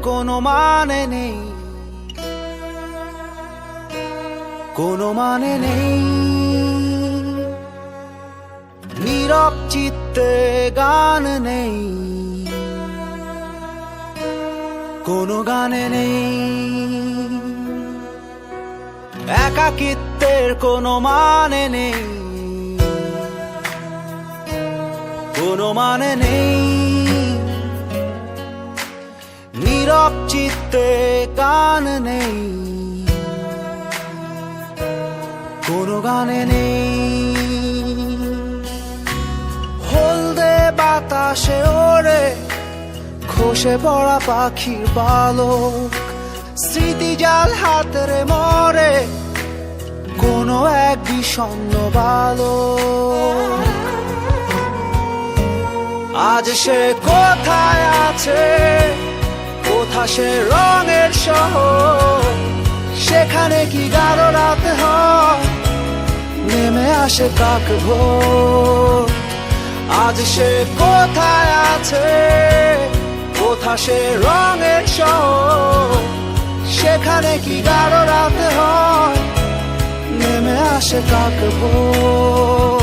কোনো মানে নেই, কোনো মানে নেই। নীরব চিত্তে গান নেই, কোনো গানে নেই। একাকিত্বের কোনো মানে নেই, কোনো মানে নেই। নীরব চিত্তে গান নেই, কোনো গানে নেই। হলদে বাতাসে ওড়ে খসে পড়া পাখির পালক, স্মৃতিজাল হাতের মরে কোনো এক বিষণ্ণ বালক। আজ সে কোথায় আছে, কোথা সে রঙের শহর, সেখানে কি গাঢ় রাত হয়, নেমে আসে কাক ভোর। আজ সে কোথায় আছে, কোথা সে রঙের শহর, সেখানে কি গাঢ় রাত হয়, নেমে আসে কাক ভোর।